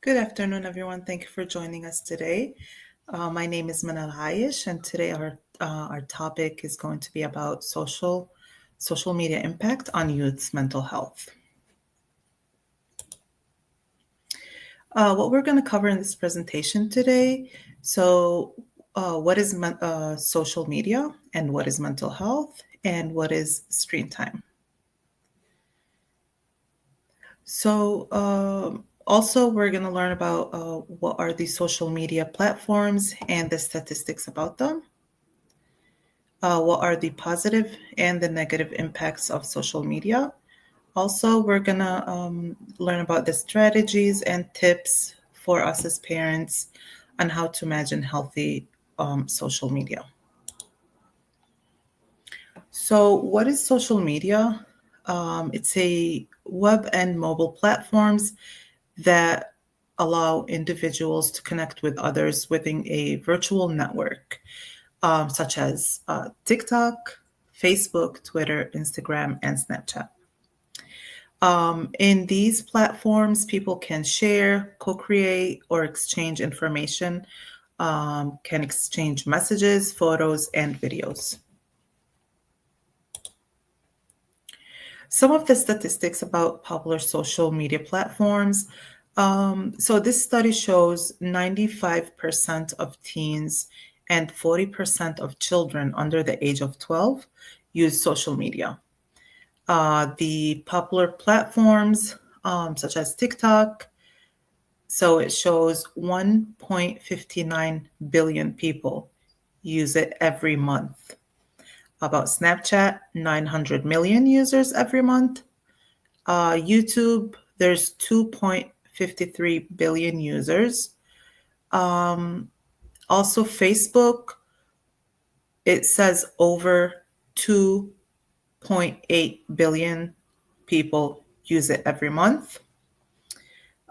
Good afternoon, everyone. Thank you for joining us today. My name is Manal Ayesh, and today our topic is going to be about social media impact on youth's mental health. What we're going to cover in this presentation today. What is social media, and what is mental health, and what is screen time? Also, we're going to learn about what are these social media platforms and the statistics about them. What are the positive and the negative impacts of social media? Also, we're going to learn about the strategies and tips for us as parents on how to imagine healthy social media. So, what is social media? It's a web and mobile platforms that allow individuals to connect with others within a virtual network, such as TikTok, Facebook, Twitter, Instagram, and Snapchat. In these platforms, people can share, co-create, or exchange information, can exchange messages, photos, and videos. Some of the statistics about popular social media platforms. So this study shows 95% of teens and 40% of children under the age of 12 use social media. The popular platforms, such as TikTok, so it shows 1.59 billion people use it every month. About Snapchat, 900 million users every month. YouTube, there's 2.53 billion users. Also, Facebook, it says over 2.8 billion people use it every month.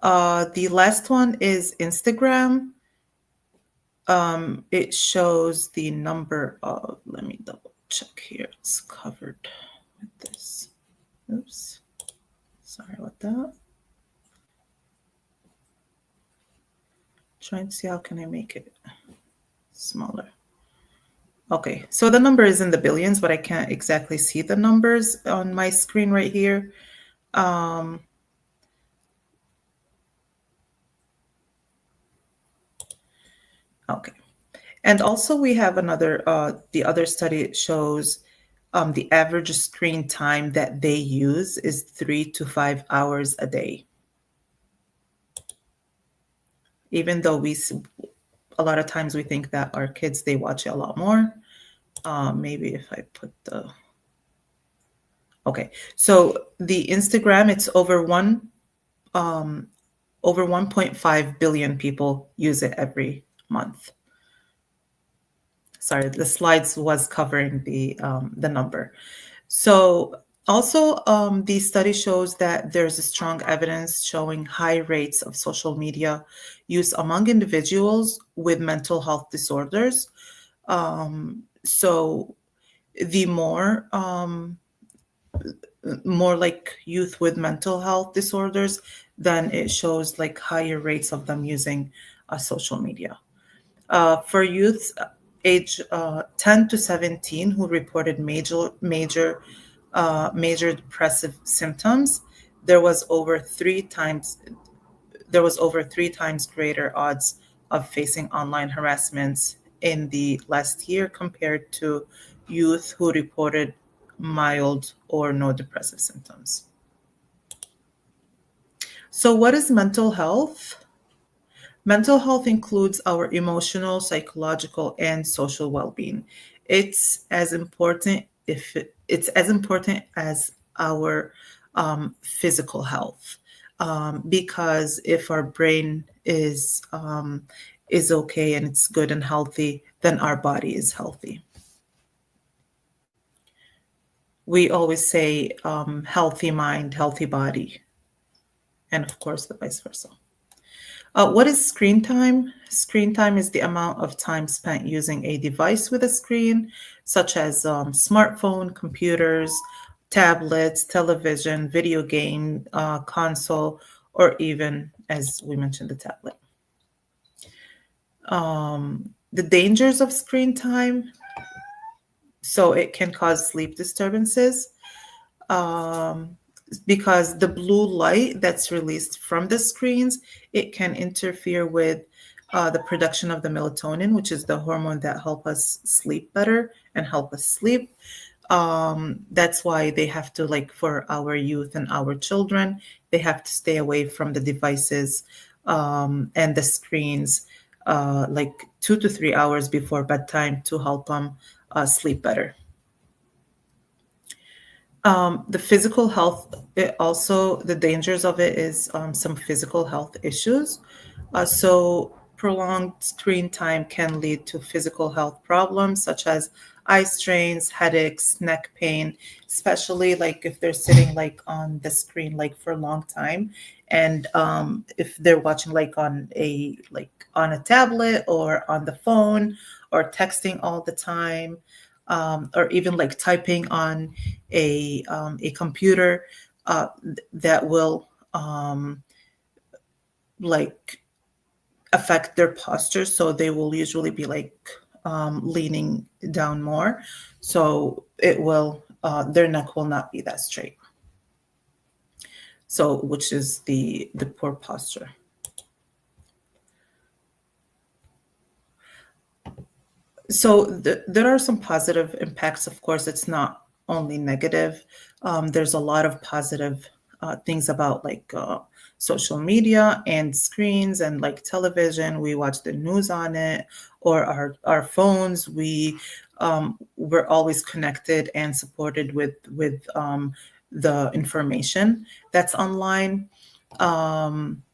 The last one is Instagram. It shows the number of, let me double check here. It's covered with this. Oops. Sorry about that. Trying to see how can I make it smaller. Okay, so the number is in the billions, but I can't exactly see the numbers on my screen right here. Okay. And also we have another, the other study shows the average screen time that they use is 3 to 5 hours a day. Even though a lot of times we think that our kids, they watch it a lot more. Maybe if I put the, okay. So the Instagram, it's over 1.5 billion people use it every month. Sorry, the slides was covering the number. So also, the study shows that there's a strong evidence showing high rates of social media use among individuals with mental health disorders. So the more like youth with mental health disorders, then it shows like higher rates of them using social media. For youths age 10 to 17 who reported major depressive symptoms, there was over three times greater odds of facing online harassments in the last year compared to youth who reported mild or no depressive symptoms. So what is mental health? Mental health includes our emotional, psychological, and social well-being. It's as important as our physical health, because if our brain is okay and it's good and healthy, then our body is healthy. We always say healthy mind, healthy body, and of course the vice versa. What is screen time? Screen time is the amount of time spent using a device with a screen, such as smartphone, computers, tablets, television, video game, console, or even, as we mentioned, the tablet. The dangers of screen time. So it can cause sleep disturbances because the blue light that's released from the screens, it can interfere with the production of the melatonin, which is the hormone that help us sleep better and help us sleep. That's why they have to, like, for our youth and our children, they have to stay away from the devices and the screens like 2 to 3 hours before bedtime to help them sleep better. The physical health, also the dangers of it is some physical health issues. So prolonged screen time can lead to physical health problems such as eye strains, headaches, neck pain, especially like if they're sitting like on the screen like for a long time, and if they're watching like on a tablet or on the phone or texting all the time, or even like typing on a computer, that will like affect their posture. So they will usually be like leaning down more. So it will, their neck will not be that straight. So, which is the poor posture. So there are some positive impacts. Of course, it's not only negative. There's a lot of positive things about like social media and screens and like television. We watch the news on it, or our phones. We're always connected and supported with the information that's online. Um,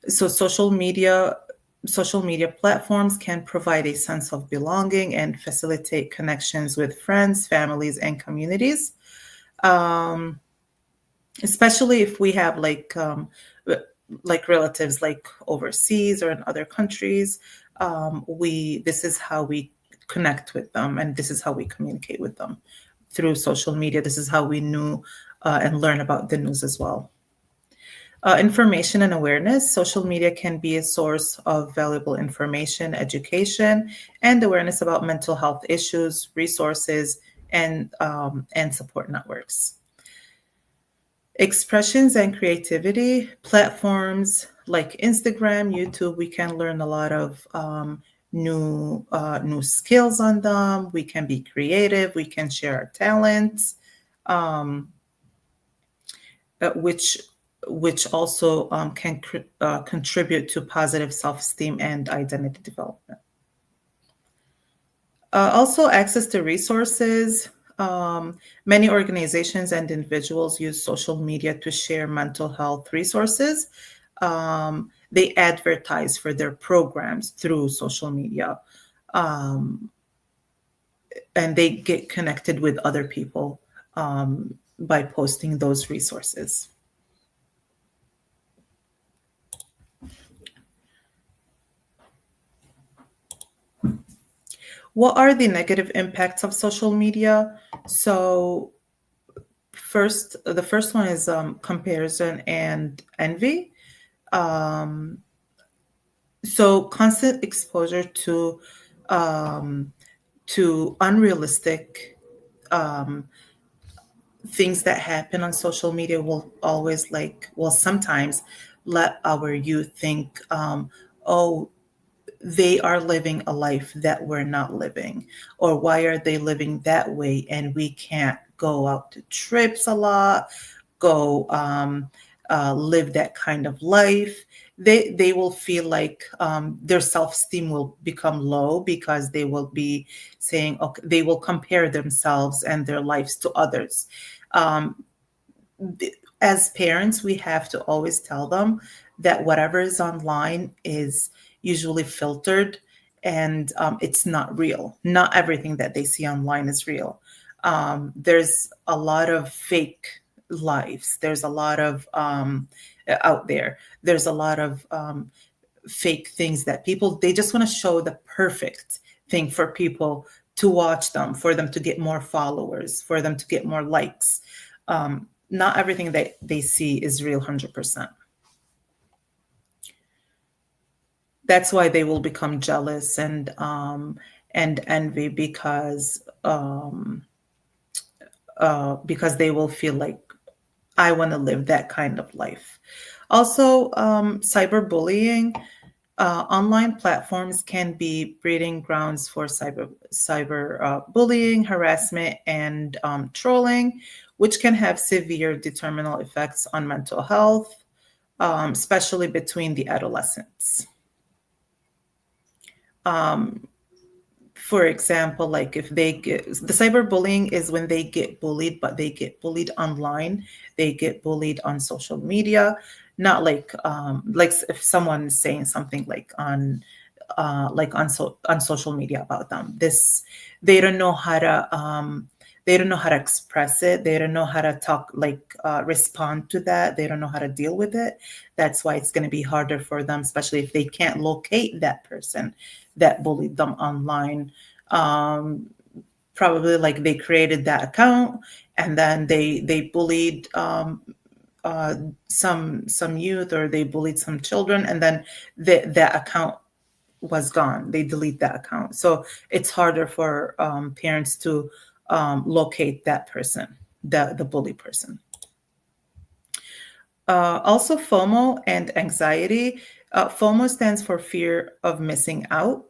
so social media platforms can provide a sense of belonging and facilitate connections with friends, families, and communities. Um, Especially if we have like relatives like overseas or in other countries. We This is how we connect with them, and this is how we communicate with them through social media. This is how we knew and learn about the news as well. Information and awareness. Social media can be a source of valuable information, education, and awareness about mental health issues, resources, and support networks. Expressions and creativity. Platforms like Instagram, YouTube, we can learn a lot of new skills on them. We can be creative. We can share our talents, um, which also can contribute to positive self-esteem and identity development. Also, access to resources. Many organizations and individuals use social media to share mental health resources. They advertise for their programs through social media, um, and they get connected with other people by posting those resources. What are the negative impacts of social media? So, the first one is comparison and envy. Um, so, constant exposure um, to unrealistic um, things that happen on social media will always sometimes let our youth think, oh, they are living a life that we're not living, or why are they living that way and we can't go out to trips a lot, go live that kind of life. They will feel like their self-esteem will become low because they will be saying, okay, they will compare themselves and their lives to others. um, as parents, we have to always tell them that whatever is online is usually filtered, and it's not real. Not everything that they see online is real. There's a lot of fake lives. There's a lot of out there. There's a lot of fake things that people, they just want to show the perfect thing for people to watch them, for them to get more followers, for them to get more likes. Not everything that they see is real 100%. That's why they will become jealous and envy because they will feel like I want to live that kind of life. Also, cyberbullying. Online platforms can be breeding grounds for cyber bullying, harassment, and trolling, which can have severe detrimental effects on mental health, especially between the adolescents. Um, for example, like if they get the cyberbullying is when they get bullied, but they get bullied online, they get bullied on social media, not like if someone's saying something like on social media about them. This they don't know how to they don't know how to express it. They don't know how to talk respond to that. They don't know how to deal with it. That's why it's going to be harder for them, especially if they can't locate that person that bullied them online. Um, Probably like they created that account and then they bullied uh, some youth, or they bullied some children, and then that account was gone. They delete that account. So it's harder for parents to locate that person, the bully person. Also, FOMO and anxiety. FOMO stands for fear of missing out.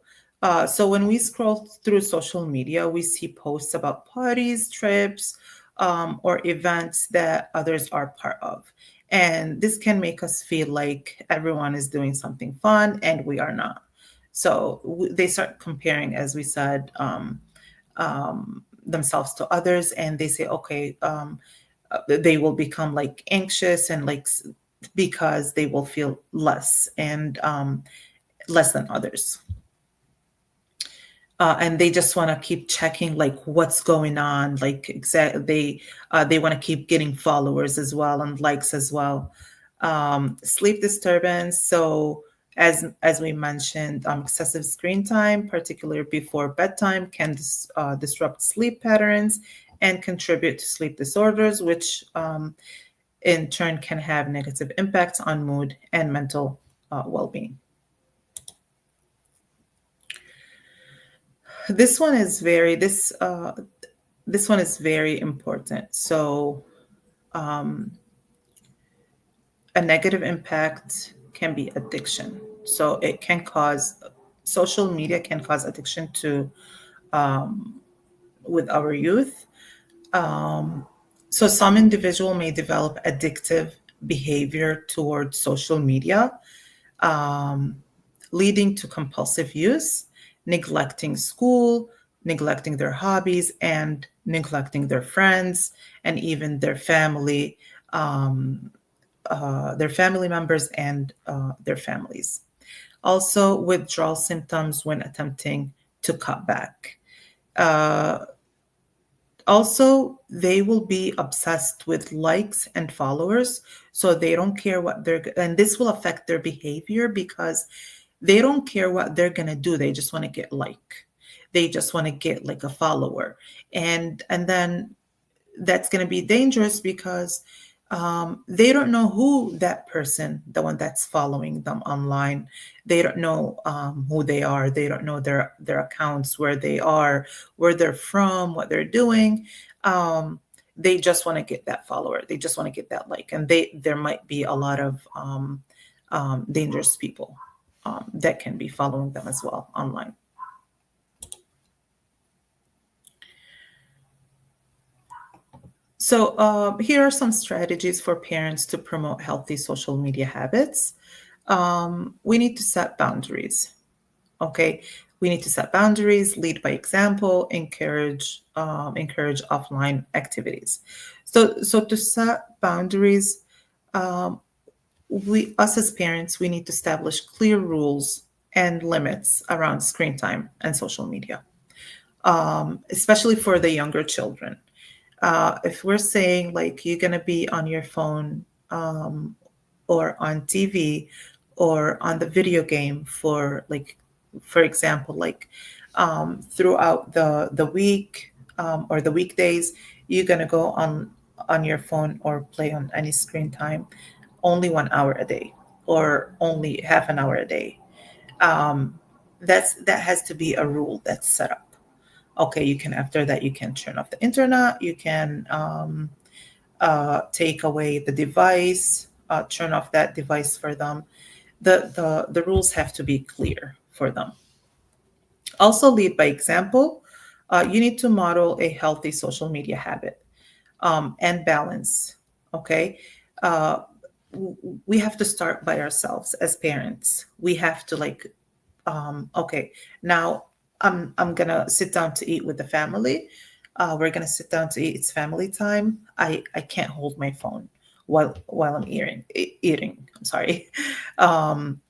So when we scroll through social media, we see posts about parties, trips, or events that others are part of. And this can make us feel like everyone is doing something fun and we are not. So they start comparing, as we said, themselves to others, and they say, okay, they will become like anxious and because they will feel less and less than others. And they just want to keep checking like what's going on, like they want to keep getting followers as well and likes as well. Sleep disturbance. So as we mentioned, excessive screen time, particularly before bedtime, can disrupt sleep patterns and contribute to sleep disorders, which in turn can have negative impacts on mood and mental well-being. This one is very this this one is very important. So a negative impact can be addiction. So it can cause social media can cause addiction to with our youth. So some individual may develop addictive behavior towards social media, um, leading to compulsive use, neglecting school, neglecting their hobbies, and neglecting their friends and even their family members and their families. Also, withdrawal symptoms when attempting to cut back. Uh, Also, they will be obsessed with likes and followers, so they don't care what and this will affect their behavior because they don't care what they're gonna do. They just want to get they just want to get like a follower, and then that's going to be dangerous because they don't know who that person, the one that's following them online, they don't know who they are. They don't know their accounts, where they are, where they're from, what they're doing. They just want to get that follower. They just want to get that like, and there might be a lot of dangerous people that can be following them as well online. So here are some strategies for parents to promote healthy social media habits. We need to set boundaries. Okay, we need to set boundaries, lead by example, encourage offline activities. So to set boundaries, we us as parents, we need to establish clear rules and limits around screen time and social media, especially for the younger children. If we're saying like you're gonna be on your phone or on TV or on the video game for like, for example, like throughout the week or the weekdays, you're gonna go on your phone or play on any screen time only 1 hour a day or only half an hour a day. Um, that has to be a rule that's set up. Okay, you can, after that, you can turn off the internet, you can take away the device, turn off that device for them. The rules have to be clear for them. Also, lead by example. You need to model a healthy social media habit, and balance. Okay. Uh, we have to start by ourselves as parents. We have to like, okay, now I'm gonna sit down to eat with the family. We're gonna sit down to eat. It's family time. I can't hold my phone while I'm eating. I'm sorry. Um,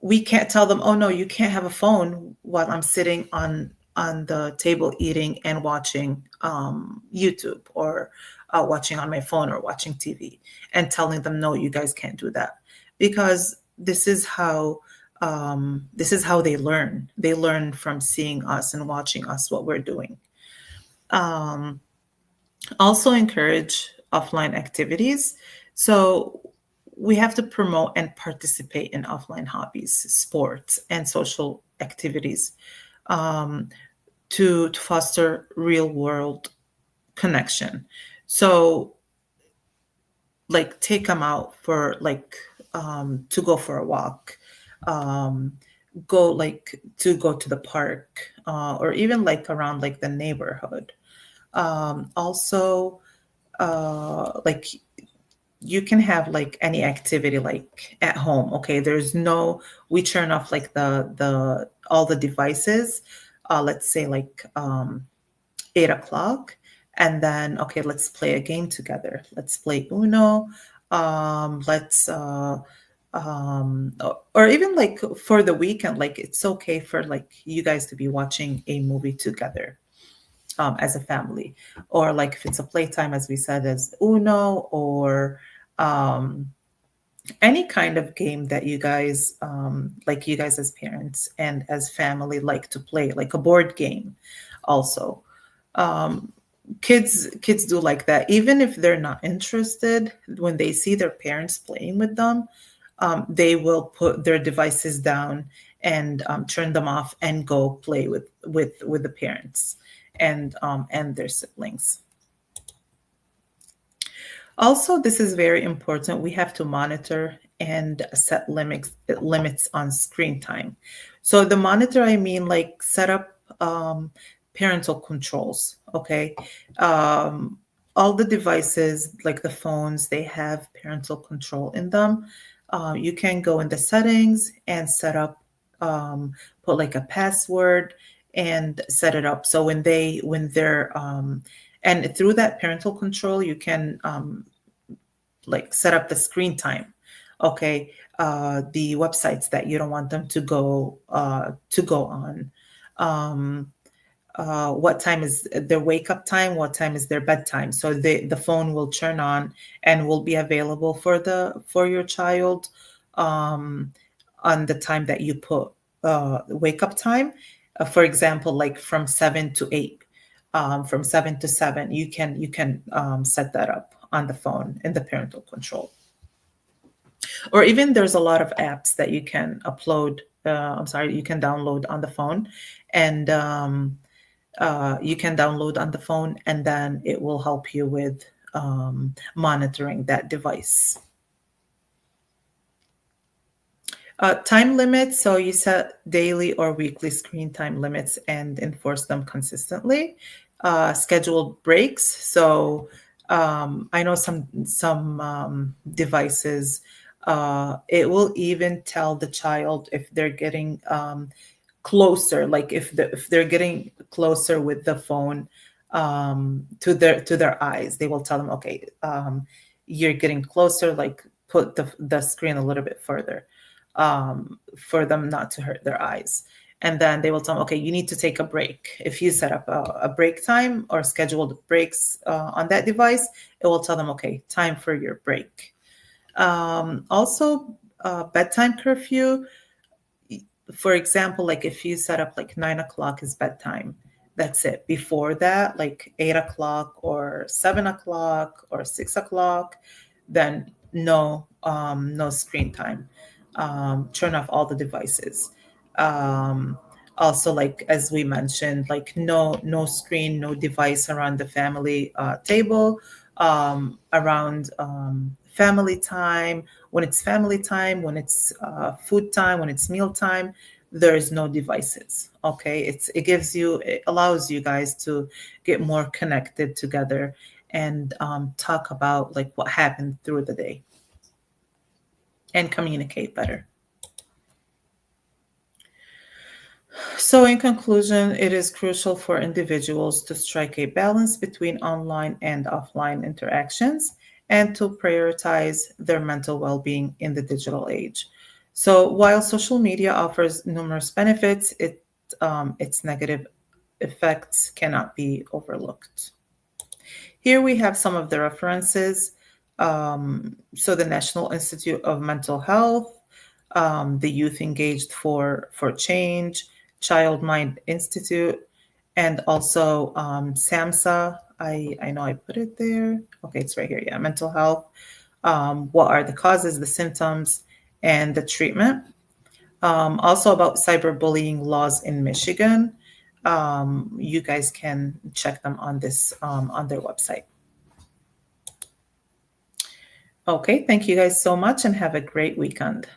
we can't tell them, oh no, you can't have a phone while I'm sitting on the table eating and watching YouTube, or watching on my phone or watching TV, and telling them, no, you guys can't do that, because this is how they learn. They learn from seeing us and watching us what we're doing. Um, Also encourage offline activities. So we have to promote and participate in offline hobbies, sports, and social activities, um, to foster real world connection. So, like, take them out for like, to go for a walk, um, go like to go to the park, or even like around like the neighborhood. Also, like, you can have like any activity like at home. Okay, there's no, we turn off like the all the devices, let's say like 8 o'clock, and then okay, let's play a game together, let's play Uno, let's or even like for the weekend, like it's okay for like you guys to be watching a movie together, as a family, or like if it's a playtime, as we said, as Uno, or um, any kind of game that you guys, like you guys as parents and as family like to play, like a board game. Also, um, kids do like that, even if they're not interested. When they see their parents playing with them, they will put their devices down and turn them off and go play with the parents and their siblings. Also, this is very important. We have to monitor and set limits on screen time. So the monitor, I mean, like set up parental controls. Okay, um, all the devices, like the phones, they have parental control in them. You can go in the settings and set up, put like a password and set it up. So when they're and through that parental control, you can like set up the screen time. Okay, the websites that you don't want them to go on. Um, what time is their wake up time? What time is their bedtime? So the phone will turn on and will be available for your child, um, on the time that you put wake up time. For example, like from 7 to 8, from 7 to 7, you can set that up on the phone in the parental control. Or even there's a lot of apps that you can upload. I'm sorry, you can download on the phone, and you can download on the phone, and then it will help you with monitoring that device. Time limits. So you set daily or weekly screen time limits and enforce them consistently. Scheduled breaks. So I know some devices. It will even tell the child if they're getting closer, like if they're getting closer with the phone to their eyes, they will tell them, okay, you're getting closer, like put the screen a little bit further, for them not to hurt their eyes. And then they will tell them, okay, you need to take a break. If you set up a break time or scheduled breaks on that device, it will tell them, okay, time for your break. Also, bedtime curfew. For example, like if you set up like 9 o'clock is bedtime, that's it. Before that, like 8 o'clock or 7 o'clock or 6 o'clock, then no screen time. Turn off all the devices. Um, Also, like as we mentioned, like no screen, no device around the family table, around family time. When it's family time, when it's food time, when it's meal time, there is no devices. Okay, it allows you guys to get more connected together and talk about like what happened through the day and communicate better. So, in conclusion, it is crucial for individuals to strike a balance between online and offline interactions and to prioritize their mental well being in the digital age. So, while social media offers numerous benefits, its negative effects cannot be overlooked. Here we have some of the references. So, the National Institute of Mental Health, the Youth Engaged for Change, Child Mind Institute, and also SAMHSA. I know I put it there. Okay, it's right here. Yeah, mental health. What are the causes, the symptoms, and the treatment? Also about cyberbullying laws in Michigan. You guys can check them on this on their website. Okay, thank you guys so much and have a great weekend.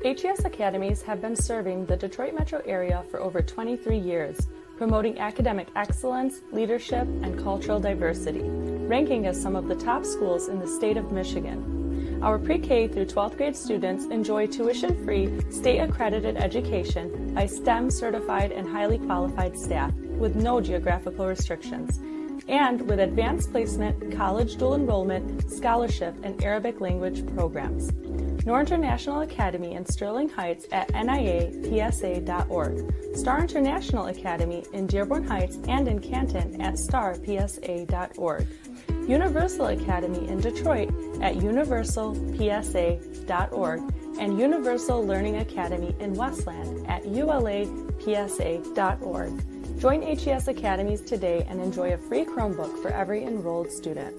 HES Academies have been serving the Detroit metro area for over 23 years, promoting academic excellence, leadership, and cultural diversity, ranking as some of the top schools in the state of Michigan. Our pre-K through 12th grade students enjoy tuition-free, state-accredited education by STEM certified and highly qualified staff with no geographical restrictions, and with advanced placement, college dual enrollment, scholarship, and Arabic language programs. Noor International Academy in Sterling Heights at niapsa.org, Star International Academy in Dearborn Heights and in Canton at starpsa.org, Universal Academy in Detroit at universalpsa.org, and Universal Learning Academy in Westland at ulapsa.org. Join HES Academies today and enjoy a free Chromebook for every enrolled student.